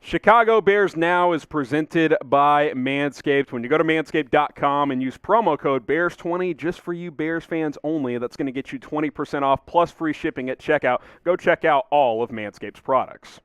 Chicago Bears Now is presented by Manscaped. When you go to manscaped.com and use promo code BEARS20 just for you Bears fans only, that's going to get you 20% off plus free shipping at checkout. Go check out all of Manscaped's products.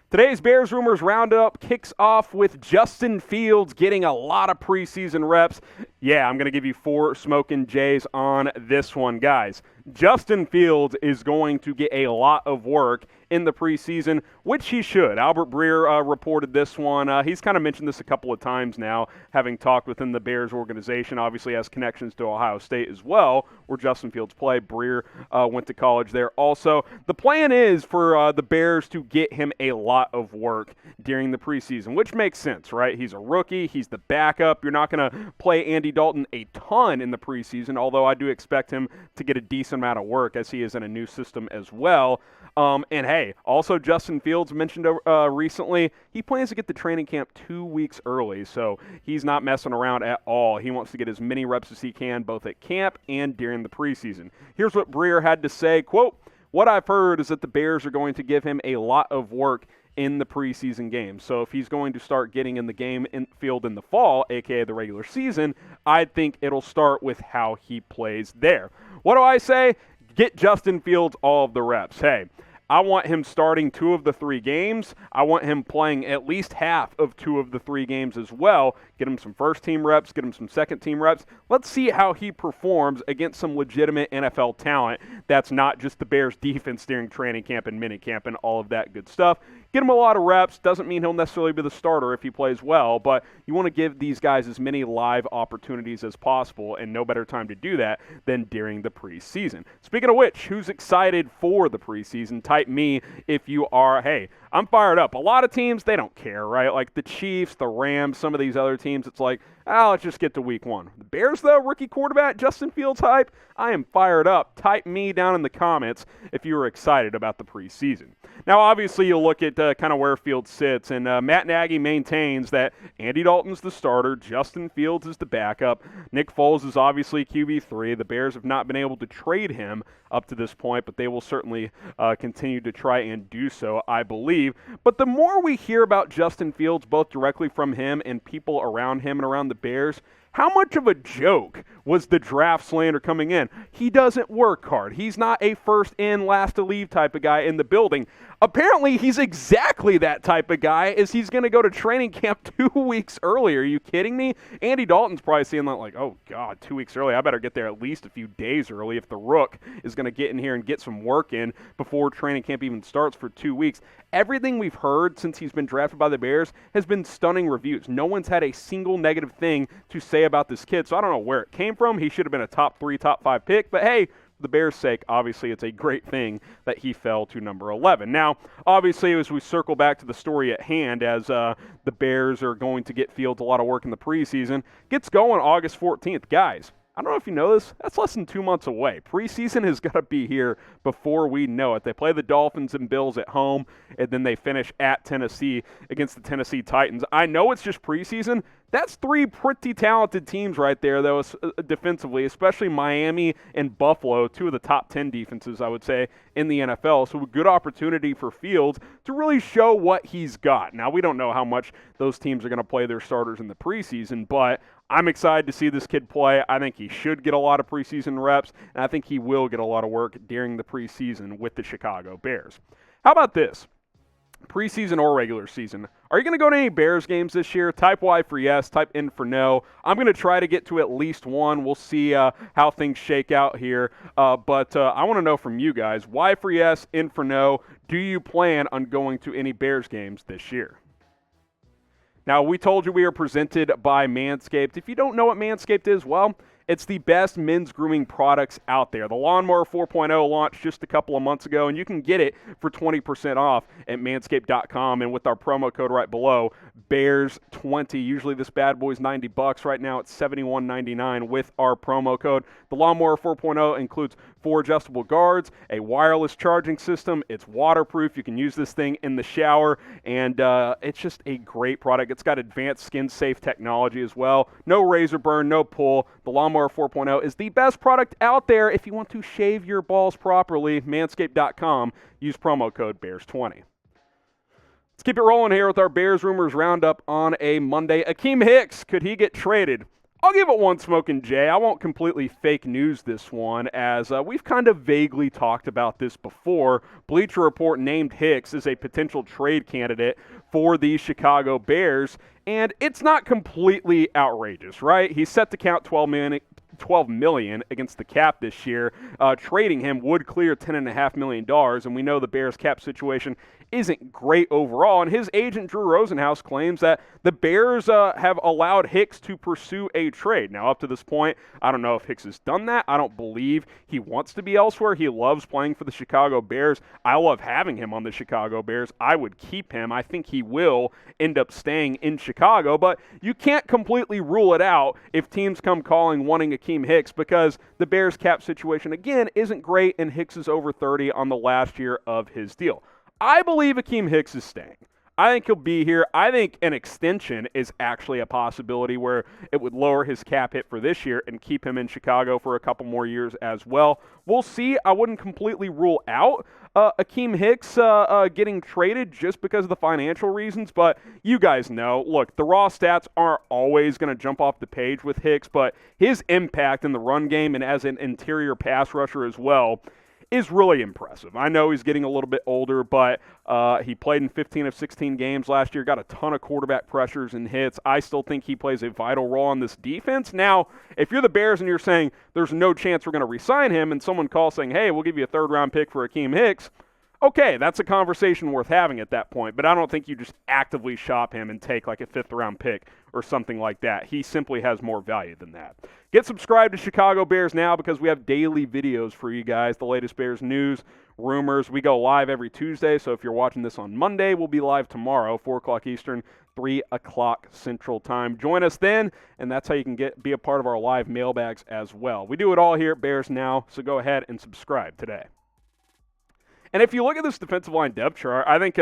Today's Bears Rumors Roundup kicks off with Justin Fields getting a lot of preseason reps. Yeah, I'm going to give you 4 smoking J's on this one, guys. Justin Fields is going to get a lot of work in the preseason, which he should. Albert Breer reported this one. He's kind of mentioned this a couple of times now, having talked within the Bears organization. Obviously has connections to Ohio State as well, where Justin Fields played. Breer went to college there also. The plan is for the Bears to get him a lot of work during the preseason, which makes sense, right? He's a rookie. He's the backup. You're not going to play Andy Dalton a ton in the preseason, although I do expect him to get a decent amount of work as he is in a new system as well. And hey, also Justin Fields mentioned recently, he plans to get to training camp 2 weeks early, so he's not messing around at all. He wants to get as many reps as he can, both at camp and during the preseason. Here's what Breer had to say, quote, "What I've heard is that the Bears are going to give him a lot of work in the preseason games. So if he's going to start getting in the game field in the fall, aka the regular season, I think it'll start with how he plays there." What do I say? Get Justin Fields all of the reps. Hey, I want him starting 2 of the 3 games. I want him playing at least half of 2 of the 3 games as well. Get him some first-team reps, get him some second-team reps. Let's see how he performs against some legitimate NFL talent that's not just the Bears' defense during training camp and minicamp and all of that good stuff. Get him a lot of reps. Doesn't mean he'll necessarily be the starter if he plays well, but you want to give these guys as many live opportunities as possible, and no better time to do that than during the preseason. Speaking of which, who's excited for the preseason? Type me if you are. Hey, I'm fired up. A lot of teams, they don't care, right? Like the Chiefs, the Rams, some of these other teams, it's like, let's just get to week 1. The Bears, though, rookie quarterback, Justin Fields hype, I am fired up. Type me down in the comments if you are excited about the preseason. Now, obviously, you'll look at kind of where Fields sits, and Matt Nagy maintains that Andy Dalton's the starter, Justin Fields is the backup, Nick Foles is obviously QB3. The Bears have not been able to trade him up to this point, but they will certainly continue to try and do so, I believe. But the more we hear about Justin Fields, both directly from him and people around him and around the Bears, how much of a joke was the draft slander coming in? He doesn't work hard. He's not a first in, last to leave type of guy in the building. Apparently, he's exactly that type of guy, as he's going to go to training camp 2 weeks early. Are you kidding me? Andy Dalton's probably seeing that like, oh, God, 2 weeks early. I better get there at least a few days early if the Rook is going to get in here and get some work in before training camp even starts for 2 weeks. Everything we've heard since he's been drafted by the Bears has been stunning reviews. No one's had a single negative thing to say about this kid, so I don't know where it came from. He should have been a top 3, top 5 pick, but hey, for the Bears' sake, obviously it's a great thing that he fell to number 11. Now, obviously, as we circle back to the story at hand, as the Bears are going to get Fields a lot of work in the preseason, gets going August 14th. Guys, I don't know if you know this, that's less than 2 months away. Preseason has got to be here before we know it. They play the Dolphins and Bills at home, and then they finish at Tennessee against the Tennessee Titans. I know it's just preseason. That's 3 pretty talented teams right there, though, defensively, especially Miami and Buffalo, 2 of the top 10 defenses, I would say, in the NFL. So a good opportunity for Fields to really show what he's got. Now, we don't know how much those teams are going to play their starters in the preseason, but I'm excited to see this kid play. I think he should get a lot of preseason reps, and I think he will get a lot of work during the preseason with the Chicago Bears. How about this? Preseason or regular season. Are you going to go to any Bears games this year? Type Y for yes, type N for no. I'm going to try to get to at least one. We'll see how things shake out here. But I want to know from you guys, Y for yes, N for no. Do you plan on going to any Bears games this year? Now, we told you we are presented by Manscaped. If you don't know what Manscaped is, well, it's the best men's grooming products out there. The Lawnmower 4.0 launched just a couple of months ago, and you can get it for 20% off at manscaped.com. And with our promo code right below, Bears20. Usually this bad boy's $90. Right now it's $71.99 with our promo code. The Lawnmower 4.0 includes 4 adjustable guards, a wireless charging system. It's waterproof. You can use this thing in the shower, and it's just a great product. It's got advanced skin-safe technology as well. No razor burn, no pull. The Lawnmower Lawnmower 4.0 is the best product out there if you want to shave your balls properly. Manscaped.com. Use promo code BEARS20. Let's keep it rolling here with our Bears Rumors Roundup on a Monday. Akiem Hicks, could he get traded? I'll give it one smoking J. I won't completely fake news this one, as we've kind of vaguely talked about this before. Bleacher Report named Hicks as a potential trade candidate for the Chicago Bears, and it's not completely outrageous, right? He's set to count $12 million against the cap this year. Trading him would clear $10.5 million, and we know the Bears' cap situation isn't great overall, and his agent Drew Rosenhaus claims that the Bears have allowed Hicks to pursue a trade. Now, up to this point, I don't know if Hicks has done that. I don't believe he wants to be elsewhere. He loves playing for the Chicago Bears. I love having him on the Chicago Bears. I would keep him. I think he will end up staying in Chicago, but you can't completely rule it out if teams come calling wanting Akiem Hicks, because the Bears' cap situation, again, isn't great, and Hicks is over 30 on the last year of his deal. I believe Akiem Hicks is staying. I think he'll be here. I think an extension is actually a possibility where it would lower his cap hit for this year and keep him in Chicago for a couple more years as well. We'll see. I wouldn't completely rule out Akiem Hicks getting traded just because of the financial reasons, but you guys know, look, the raw stats aren't always going to jump off the page with Hicks, but his impact in the run game and as an interior pass rusher as well is really impressive. I know he's getting a little bit older, but he played in 15 of 16 games last year, got a ton of quarterback pressures and hits. I still think he plays a vital role on this defense. Now, if you're the Bears and you're saying there's no chance we're going to re-sign him, and someone calls saying, hey, we'll give you a third-round pick for Akiem Hicks, okay, that's a conversation worth having at that point, but I don't think you just actively shop him and take like a fifth-round pick or something like that. He simply has more value than that. Get subscribed to Chicago Bears now, because we have daily videos for you guys, the latest Bears news, rumors. We go live every Tuesday, so if you're watching this on Monday, we'll be live tomorrow, 4 o'clock Eastern, 3 o'clock Central Time. Join us then, and that's how you can be a part of our live mailbags as well. We do it all here at Bears Now, so go ahead and subscribe today. And if you look at this defensive line depth chart, I think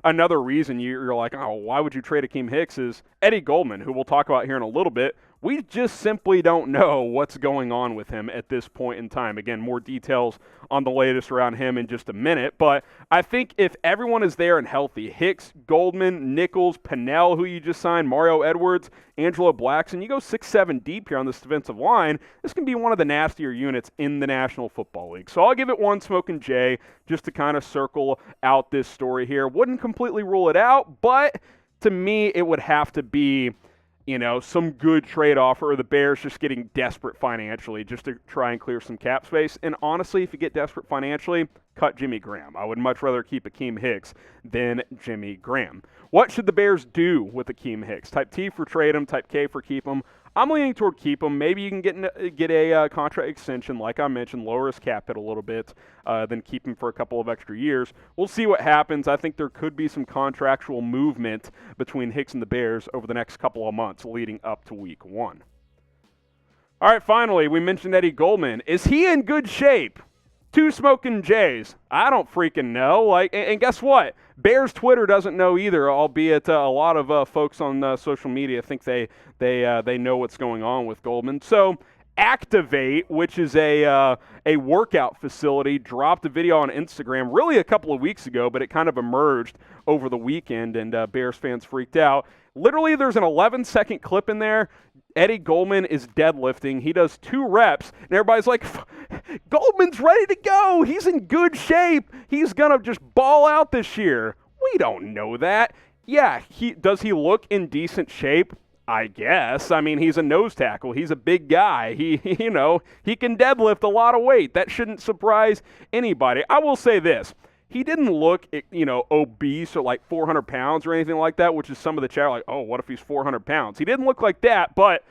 another reason you're like, oh, why would you trade Akiem Hicks is Eddie Goldman, who we'll talk about here in a little bit. We just simply don't know what's going on with him at this point in time. Again, more details on the latest around him in just a minute. But I think if everyone is there and healthy, Hicks, Goldman, Nichols, Pennell, who you just signed, Mario Edwards, Angelo Blackson, you go 6-7 deep here on this defensive line, this can be one of the nastier units in the National Football League. So I'll give it one smoking J just to kind of circle out this story here. Wouldn't completely rule it out, but to me it would have to be, you know, some good trade offer, or the Bears just getting desperate financially just to try and clear some cap space. And honestly, if you get desperate financially, cut Jimmy Graham. I would much rather keep Akiem Hicks than Jimmy Graham. What should the Bears do with Akiem Hicks? Type T for trade him, type K for keep him. I'm leaning toward keep him. Maybe you can get a contract extension, like I mentioned, lower his cap hit a little bit, then keep him for a couple of extra years. We'll see what happens. I think there could be some contractual movement between Hicks and the Bears over the next couple of months leading up to Week 1. All right, finally, we mentioned Eddie Goldman. Is he in good shape? 2 smoking J's. I don't freaking know. And guess what? Bears Twitter doesn't know either, albeit a lot of folks on social media think they know what's going on with Goldman. So Activate, which is a workout facility, dropped a video on Instagram really a couple of weeks ago, but it kind of emerged over the weekend, and Bears fans freaked out. Literally, there's an 11-second clip in there. Eddie Goldman is deadlifting. He does 2 reps, and everybody's like, Goldman's ready to go. He's in good shape. He's going to just ball out this year. We don't know that. Yeah, does he look in decent shape? I guess. I mean, he's a nose tackle. He's a big guy. He can deadlift a lot of weight. That shouldn't surprise anybody. I will say this. He didn't look, obese or like 400 pounds or anything like that, which is some of the chatter like, oh, what if he's 400 pounds? He didn't look like that, but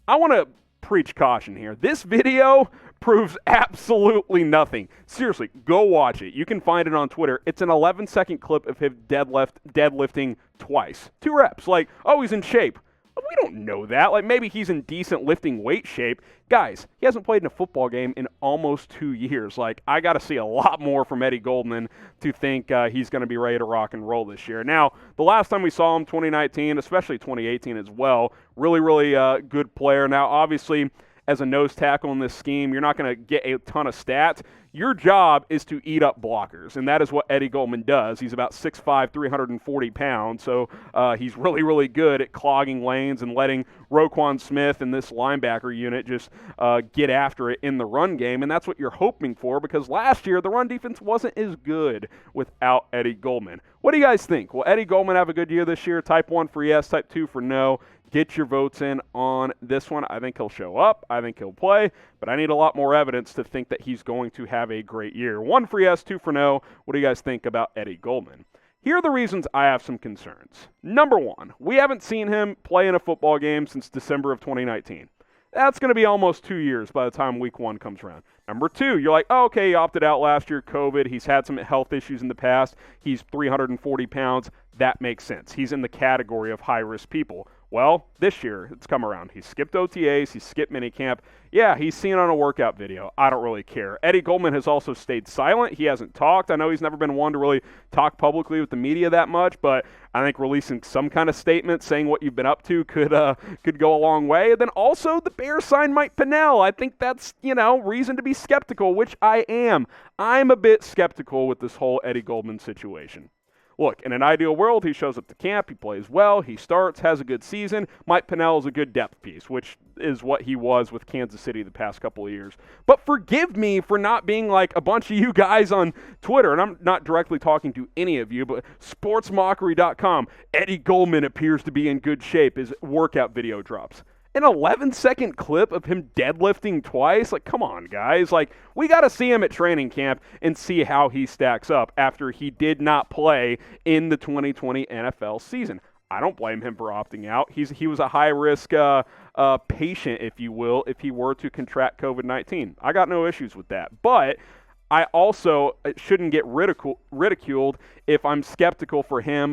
I want to preach caution here. This video proves absolutely nothing. Seriously, go watch it. You can find it on Twitter. It's an 11-second clip of him deadlifting twice. 2 reps. Like, oh, he's in shape. We don't know that. Like, maybe he's in decent lifting weight shape. Guys, he hasn't played in a football game in almost 2 years. Like, I got to see a lot more from Eddie Goldman to think he's going to be ready to rock and roll this year. Now, the last time we saw him, 2019, especially 2018 as well, really, really good player. Now, obviously, as a nose tackle in this scheme. You're not going to get a ton of stats. Your job is to eat up blockers, and that is what Eddie Goldman does. He's about 6'5", 340 pounds, so he's really, really good at clogging lanes and letting Roquan Smith and this linebacker unit just get after it in the run game, and that's what you're hoping for, because last year the run defense wasn't as good without Eddie Goldman. What do you guys think? Will Eddie Goldman have a good year this year? Type 1 for yes, type 2 for no. Get your votes in on this one. I think he'll show up. I think he'll play, but I need a lot more evidence to think that he's going to have a great year. 1 for yes, 2 for no. What do you guys think about Eddie Goldman? Here are the reasons I have some concerns. Number 1, we haven't seen him play in a football game since December of 2019. That's going to be almost 2 years by the time week 1 comes around. Number 2, you're like, oh, okay, he opted out last year, COVID. He's had some health issues in the past. He's 340 pounds. That makes sense. He's in the category of high-risk people. Well, this year, it's come around. He skipped OTAs. He skipped minicamp. Yeah, he's seen on a workout video. I don't really care. Eddie Goldman has also stayed silent. He hasn't talked. I know he's never been one to really talk publicly with the media that much, but I think releasing some kind of statement saying what you've been up to could go a long way. And then also the Bears signed Mike Pennell. I think that's, reason to be skeptical, which I am. I'm a bit skeptical with this whole Eddie Goldman situation. Look, in an ideal world, he shows up to camp, he plays well, he starts, has a good season. Mike Pennell is a good depth piece, which is what he was with Kansas City the past couple of years. But forgive me for not being like a bunch of you guys on Twitter, and I'm not directly talking to any of you, but sportsmockery.com, Eddie Goldman appears to be in good shape. His workout video drops. An 11-second clip of him deadlifting twice? Like, come on, guys. Like, we got to see him at training camp and see how he stacks up after he did not play in the 2020 NFL season. I don't blame him for opting out. He was a high-risk patient, if you will, if he were to contract COVID-19. I got no issues with that. But I also shouldn't get ridiculed if I'm skeptical for him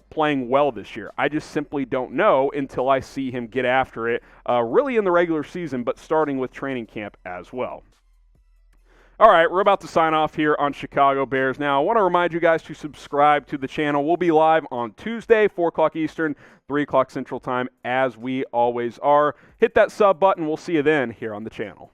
playing well this year. I just simply don't know until I see him get after it, really in the regular season, but starting with training camp as well. All right, we're about to sign off here on Chicago Bears. Now, I want to remind you guys to subscribe to the channel. We'll be live on Tuesday, 4 o'clock Eastern, 3 o'clock Central Time, as we always are. Hit that sub button. We'll see you then here on the channel.